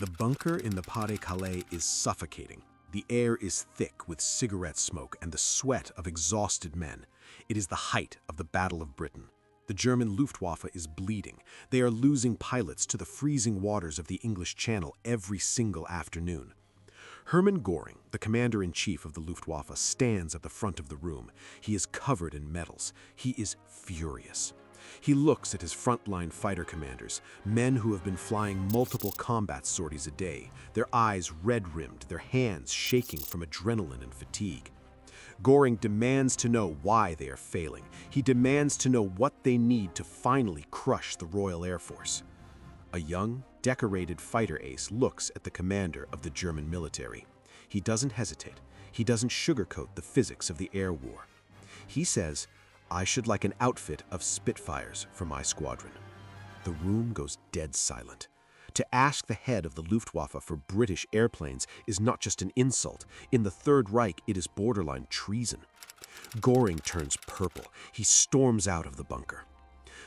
The bunker in the Pas-de-Calais is suffocating. The air is thick with cigarette smoke and the sweat of exhausted men. It is the height of the Battle of Britain. The German Luftwaffe is bleeding. They are losing pilots to the freezing waters of the English Channel every single afternoon. Hermann Göring, the commander-in-chief of the Luftwaffe, stands at the front of the room. He is covered in medals. He is furious. He looks at his frontline fighter commanders, men who have been flying multiple combat sorties a day, their eyes red-rimmed, their hands shaking from adrenaline and fatigue. Göring demands to know why they are failing. He demands to know what they need to finally crush the Royal Air Force. A young, decorated fighter ace looks at the commander of the German military. He doesn't hesitate. He doesn't sugarcoat the physics of the air war. He says, "I should like an outfit of Spitfires for my squadron." The room goes dead silent. To ask the head of the Luftwaffe for British airplanes is not just an insult. In the Third Reich, it is borderline treason. Göring turns purple. He storms out of the bunker.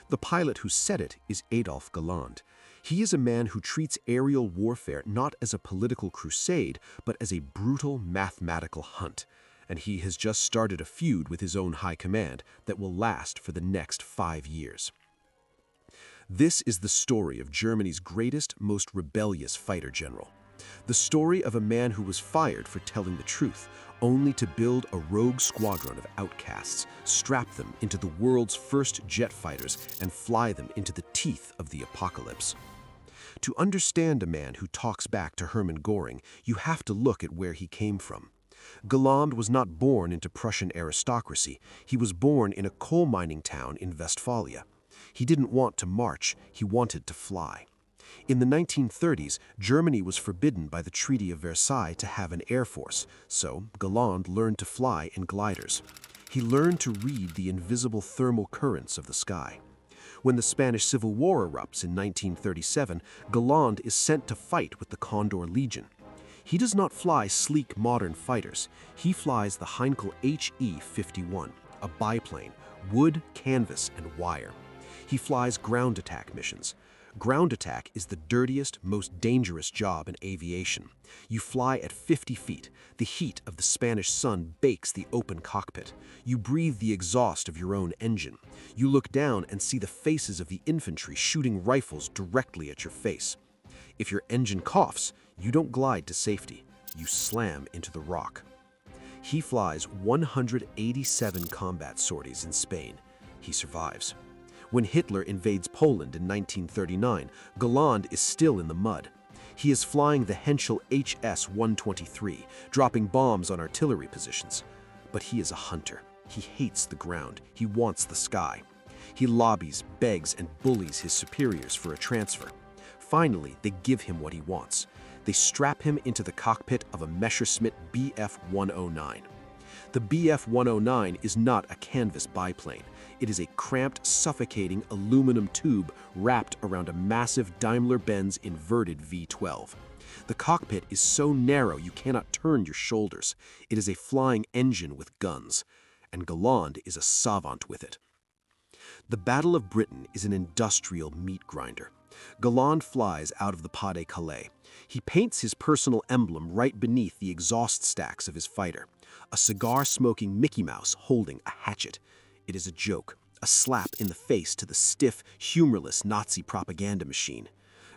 The pilot who said it is Adolf Galland. He is a man who treats aerial warfare not as a political crusade, but as a brutal mathematical hunt. And he has just started a feud with his own high command that will last for the next 5 years. This is the story of Germany's greatest, most rebellious fighter general. The story of a man who was fired for telling the truth, only to build a rogue squadron of outcasts, strap them into the world's first jet fighters, and fly them into the teeth of the apocalypse. To understand a man who talks back to Hermann Göring, you have to look at where he came from. Galland was not born into Prussian aristocracy. He was born in a coal mining town in Westphalia. He didn't want to march, he wanted to fly. In the 1930s, Germany was forbidden by the Treaty of Versailles to have an air force, so Galland learned to fly in gliders. He learned to read the invisible thermal currents of the sky. When the Spanish Civil War erupts in 1937, Galland is sent to fight with the Condor Legion. He does not fly sleek modern fighters. He flies the Heinkel HE-51, a biplane, wood, canvas, and wire. He flies ground attack missions. Ground attack is the dirtiest, most dangerous job in aviation. You fly at 50 feet. The heat of the Spanish sun bakes the open cockpit. You breathe the exhaust of your own engine. You look down and see the faces of the infantry shooting rifles directly at your face. If your engine coughs, you don't glide to safety. You slam into the rock. He flies 187 combat sorties in Spain. He survives. When Hitler invades Poland in 1939, Galland is still in the mud. He is flying the Henschel HS-123, dropping bombs on artillery positions. But he is a hunter. He hates the ground. He wants the sky. He lobbies, begs, and bullies his superiors for a transfer. Finally, they give him what he wants. They strap him into the cockpit of a Messerschmitt Bf-109. The Bf-109 is not a canvas biplane. It is a cramped, suffocating aluminum tube wrapped around a massive Daimler-Benz inverted V12. The cockpit is so narrow you cannot turn your shoulders. It is a flying engine with guns, and Galland is a savant with it. The Battle of Britain is an industrial meat grinder. Galland flies out of the Pas-de-Calais. He paints his personal emblem right beneath the exhaust stacks of his fighter, a cigar-smoking Mickey Mouse holding a hatchet. It is a joke, a slap in the face to the stiff, humorless Nazi propaganda machine.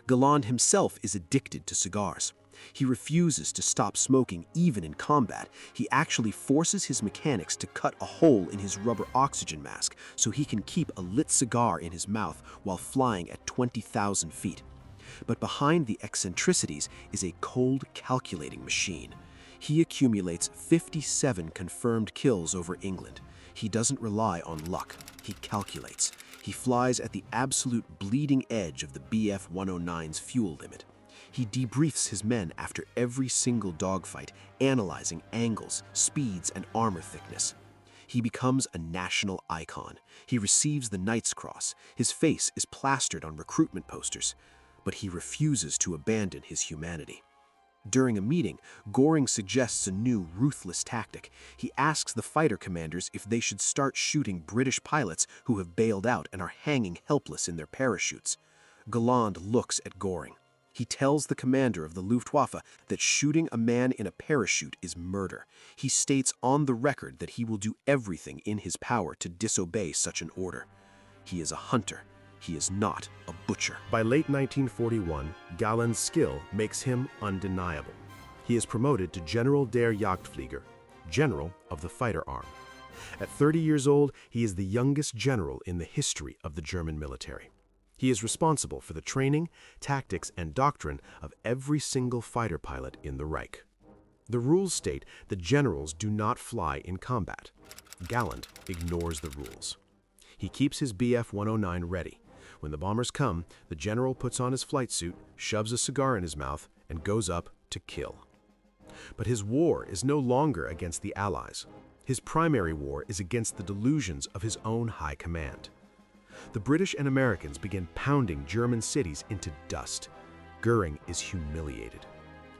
Galland himself is addicted to cigars. He refuses to stop smoking even in combat. He actually forces his mechanics to cut a hole in his rubber oxygen mask so he can keep a lit cigar in his mouth while flying at 20,000 feet. But behind the eccentricities is a cold, calculating machine. He accumulates 57 confirmed kills over England. He doesn't rely on luck. He calculates. He flies at the absolute bleeding edge of the Bf-109's fuel limit. He debriefs his men after every single dogfight, analyzing angles, speeds, and armor thickness. He becomes a national icon. He receives the Knight's Cross. His face is plastered on recruitment posters. But he refuses to abandon his humanity. During a meeting, Göring suggests a new, ruthless tactic. He asks the fighter commanders if they should start shooting British pilots who have bailed out and are hanging helpless in their parachutes. Galland looks at Göring. He tells the commander of the Luftwaffe that shooting a man in a parachute is murder. He states on the record that he will do everything in his power to disobey such an order. He is a hunter. He is not a butcher. By late 1941, Galland's skill makes him undeniable. He is promoted to General der Jagdflieger, General of the Fighter Arm. At 30 years old, he is the youngest general in the history of the German military. He is responsible for the training, tactics, and doctrine of every single fighter pilot in the Reich. The rules state that generals do not fly in combat. Galland ignores the rules. He keeps his Bf-109 ready. When the bombers come, the general puts on his flight suit, shoves a cigar in his mouth, and goes up to kill. But his war is no longer against the Allies. His primary war is against the delusions of his own high command. The British and Americans begin pounding German cities into dust. Goering is humiliated.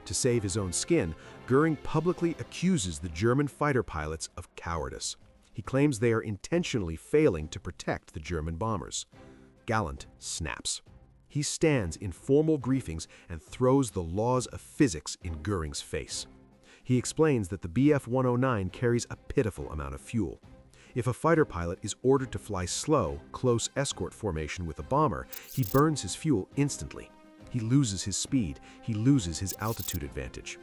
To save his own skin, Goering publicly accuses the German fighter pilots of cowardice. He claims they are intentionally failing to protect the German bombers. Galland snaps. He stands in formal briefings and throws the laws of physics in Goering's face. He explains that the Bf-109 carries a pitiful amount of fuel. If a fighter pilot is ordered to fly slow, close escort formation with a bomber, he burns his fuel instantly. He loses his speed. He loses his altitude advantage.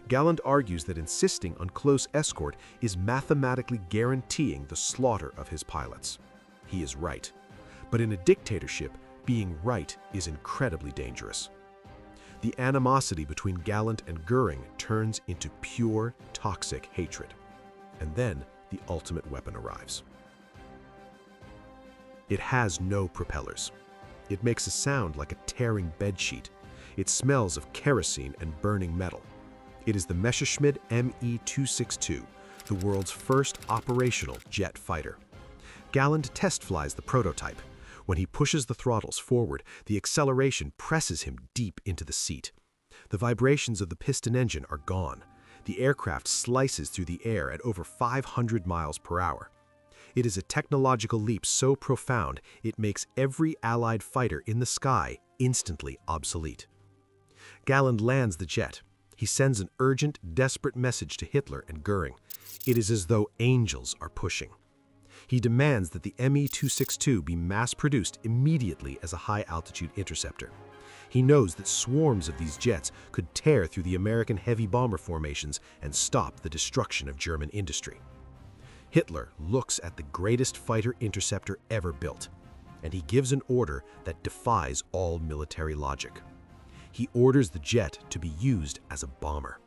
Galland argues that insisting on close escort is mathematically guaranteeing the slaughter of his pilots. He is right. But in a dictatorship, being right is incredibly dangerous. The animosity between Galland and Goering turns into pure, toxic hatred. And then the ultimate weapon arrives. It has no propellers. It makes a sound like a tearing bedsheet. It smells of kerosene and burning metal. It is the Messerschmitt Me-262, the world's first operational jet fighter. Galland test flies the prototype. When he pushes the throttles forward, the acceleration presses him deep into the seat. The vibrations of the piston engine are gone. The aircraft slices through the air at over 500 miles per hour. It is a technological leap so profound it makes every Allied fighter in the sky instantly obsolete. Galland lands the jet. He sends an urgent, desperate message to Hitler and Goering. It is as though angels are pushing. He demands that the Me-262 be mass-produced immediately as a high-altitude interceptor. He knows that swarms of these jets could tear through the American heavy bomber formations and stop the destruction of German industry. Hitler looks at the greatest fighter interceptor ever built, and he gives an order that defies all military logic. He orders the jet to be used as a bomber.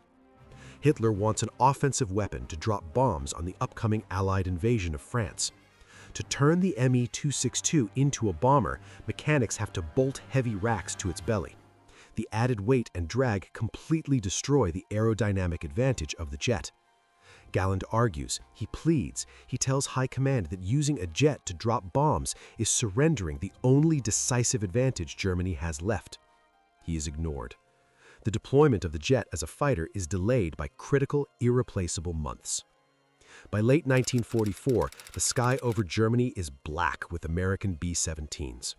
Hitler wants an offensive weapon to drop bombs on the upcoming Allied invasion of France. To turn the Me-262 into a bomber, mechanics have to bolt heavy racks to its belly. The added weight and drag completely destroy the aerodynamic advantage of the jet. Galland argues, he pleads, he tells High Command that using a jet to drop bombs is surrendering the only decisive advantage Germany has left. He is ignored. The deployment of the jet as a fighter is delayed by critical, irreplaceable months. By late 1944, the sky over Germany is black with American B-17s.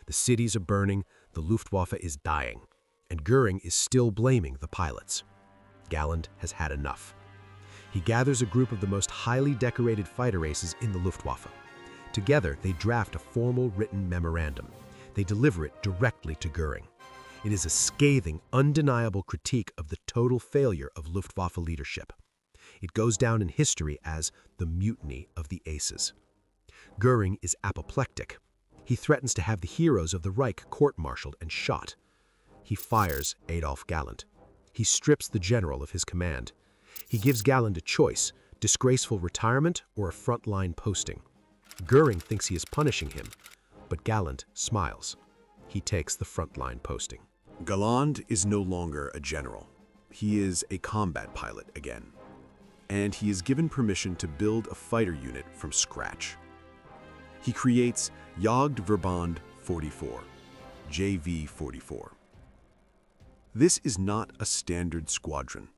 The cities are burning, the Luftwaffe is dying, and Goering is still blaming the pilots. Galland has had enough. He gathers a group of the most highly decorated fighter aces in the Luftwaffe. Together, they draft a formal written memorandum. They deliver it directly to Goering. It is a scathing, undeniable critique of the total failure of Luftwaffe leadership. It goes down in history as the mutiny of the aces. Goering is apoplectic. He threatens to have the heroes of the Reich court-martialed and shot. He fires Adolf Galland. He strips the general of his command. He gives Galland a choice, disgraceful retirement or a front-line posting. Goering thinks he is punishing him, but Galland smiles. He takes the front-line posting. Galland is no longer a general. He is a combat pilot again. And he is given permission to build a fighter unit from scratch. He creates Jagdverband 44, JV-44. This is not a standard squadron.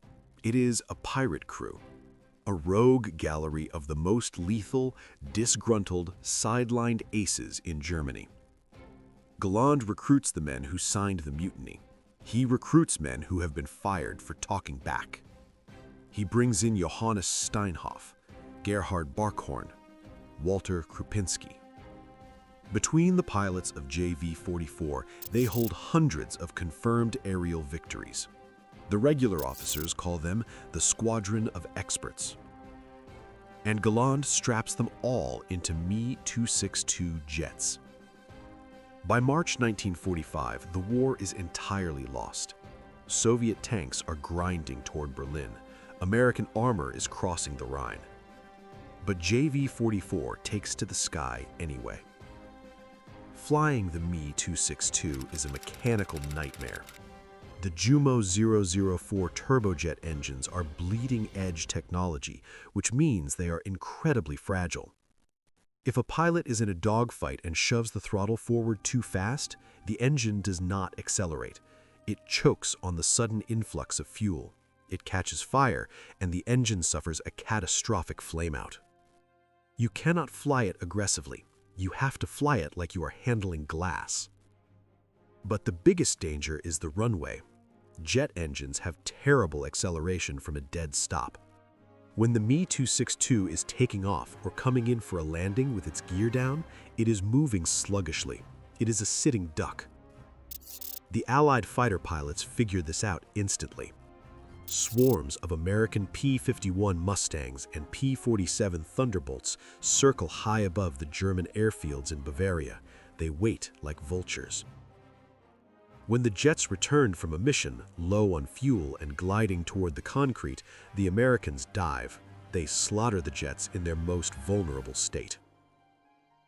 It is a pirate crew, a rogue gallery of the most lethal, disgruntled, sidelined aces in Germany. Galland recruits the men who signed the mutiny. He recruits men who have been fired for talking back. He brings in Johannes Steinhoff, Gerhard Barkhorn, Walter Krupinski. Between the pilots of JV-44, they hold hundreds of confirmed aerial victories. The regular officers call them the Squadron of Experts. And Galland straps them all into Me-262 jets. By March 1945, the war is entirely lost. Soviet tanks are grinding toward Berlin. American armor is crossing the Rhine. But JV-44 takes to the sky anyway. Flying the Me-262 is a mechanical nightmare. The Jumo 004 turbojet engines are bleeding-edge technology, which means they are incredibly fragile. If a pilot is in a dogfight and shoves the throttle forward too fast, the engine does not accelerate. It chokes on the sudden influx of fuel. It catches fire, and the engine suffers a catastrophic flameout. You cannot fly it aggressively. You have to fly it like you are handling glass. But the biggest danger is the runway. Jet engines have terrible acceleration from a dead stop. When the Me-262 is taking off or coming in for a landing with its gear down, it is moving sluggishly. It is a sitting duck. The Allied fighter pilots figured this out instantly. Swarms of American P-51 Mustangs and P-47 Thunderbolts circle high above the German airfields in Bavaria. They wait like vultures. When the jets returned from a mission, low on fuel and gliding toward the concrete, the Americans dive. They slaughter the jets in their most vulnerable state.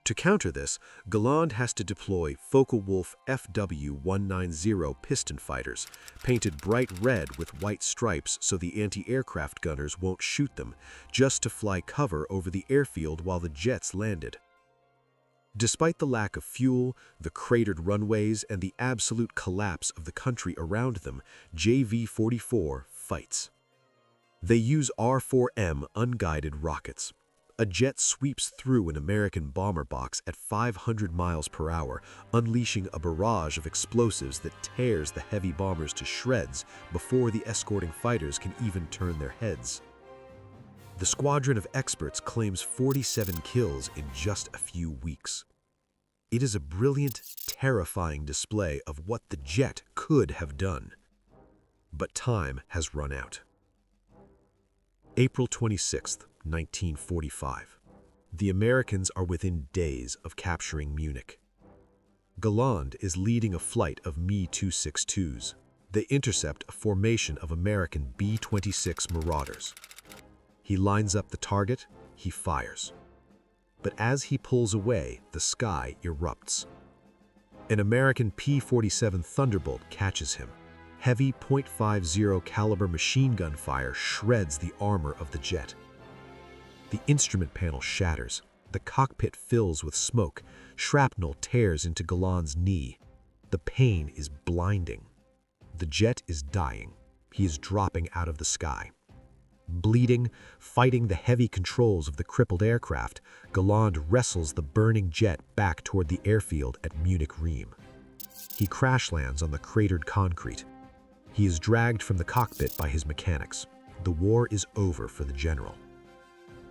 To counter this, Galland has to deploy Focke-Wulf FW-190 piston fighters, painted bright red with white stripes so the anti-aircraft gunners won't shoot them, just to fly cover over the airfield while the jets landed. Despite the lack of fuel, the cratered runways, and the absolute collapse of the country around them, JV-44 fights. They use R-4M unguided rockets. A jet sweeps through an American bomber box at 500 miles per hour, unleashing a barrage of explosives that tears the heavy bombers to shreds before the escorting fighters can even turn their heads. The Squadron of Experts claims 47 kills in just a few weeks. It is a brilliant, terrifying display of what the jet could have done. But time has run out. April 26, 1945. The Americans are within days of capturing Munich. Galland is leading a flight of Me-262s. They intercept a formation of American B-26 Marauders. He lines up the target, he fires. But as he pulls away, the sky erupts. An American P-47 Thunderbolt catches him. Heavy .50 caliber machine gun fire shreds the armor of the jet. The instrument panel shatters. The cockpit fills with smoke. Shrapnel tears into Galland's knee. The pain is blinding. The jet is dying. He is dropping out of the sky. Bleeding, fighting the heavy controls of the crippled aircraft, Galland wrestles the burning jet back toward the airfield at Munich-Rhein. He crash lands on the cratered concrete. He is dragged from the cockpit by his mechanics. The war is over for the general.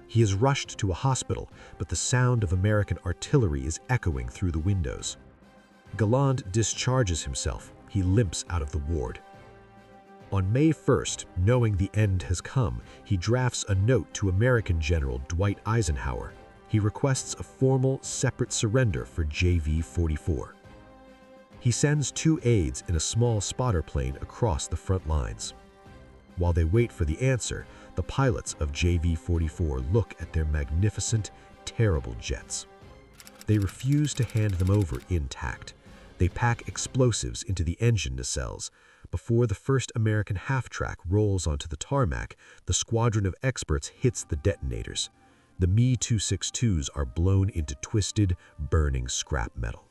He is rushed to a hospital, but the sound of American artillery is echoing through the windows. Galland discharges himself. He limps out of the ward. On May 1st, knowing the end has come, he drafts a note to American General Dwight Eisenhower. He requests a formal, separate surrender for JV-44. He sends 2 aides in a small spotter plane across the front lines. While they wait for the answer, the pilots of JV-44 look at their magnificent, terrible jets. They refuse to hand them over intact. They pack explosives into the engine nacelles. Before the first American half-track rolls onto the tarmac, the Squadron of Experts hits the detonators. The Me-262s are blown into twisted, burning scrap metal.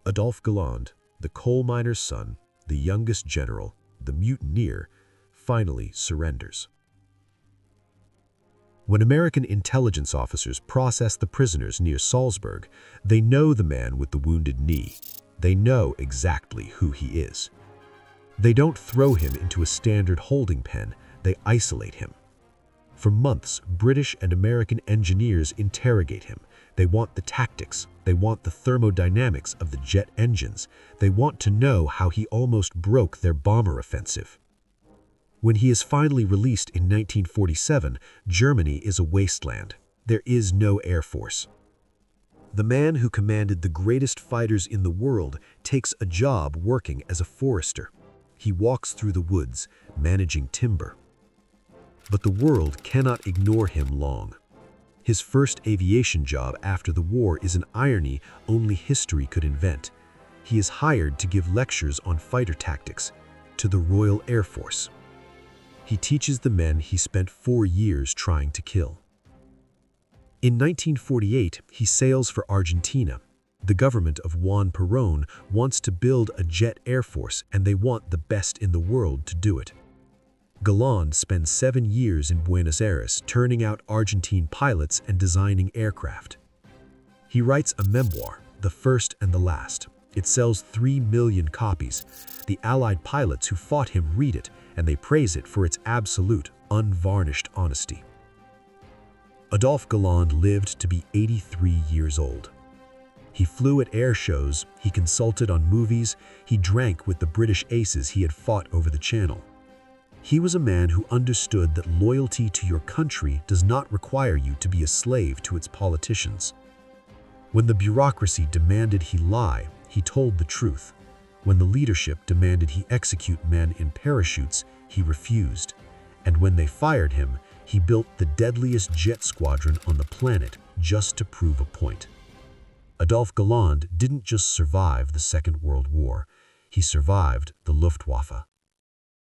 Adolphe Galland, the coal miner's son, the youngest general, the mutineer, finally surrenders. When American intelligence officers process the prisoners near Salzburg, they know the man with the wounded knee. They know exactly who he is. They don't throw him into a standard holding pen, they isolate him. For months, British and American engineers interrogate him. They want the tactics, they want the thermodynamics of the jet engines, they want to know how he almost broke their bomber offensive. When he is finally released in 1947, Germany is a wasteland. There is no air force. The man who commanded the greatest fighters in the world takes a job working as a forester. He walks through the woods, managing timber. But the world cannot ignore him long. His first aviation job after the war is an irony only history could invent. He is hired to give lectures on fighter tactics to the Royal Air Force. He teaches the men he spent 4 years trying to kill. In 1948, he sails for Argentina. The government of Juan Perón wants to build a jet air force, and they want the best in the world to do it. Galland spends 7 years in Buenos Aires turning out Argentine pilots and designing aircraft. He writes a memoir, The First and the Last. It sells 3 million copies. The Allied pilots who fought him read it, and they praise it for its absolute, unvarnished honesty. Adolphe Galland lived to be 83 years old. He flew at air shows, he consulted on movies, he drank with the British aces he had fought over the Channel. He was a man who understood that loyalty to your country does not require you to be a slave to its politicians. When the bureaucracy demanded he lie, he told the truth. When the leadership demanded he execute men in parachutes, he refused. And when they fired him, he built the deadliest jet squadron on the planet just to prove a point. Adolphe Galland didn't just survive the Second World War, he survived the Luftwaffe.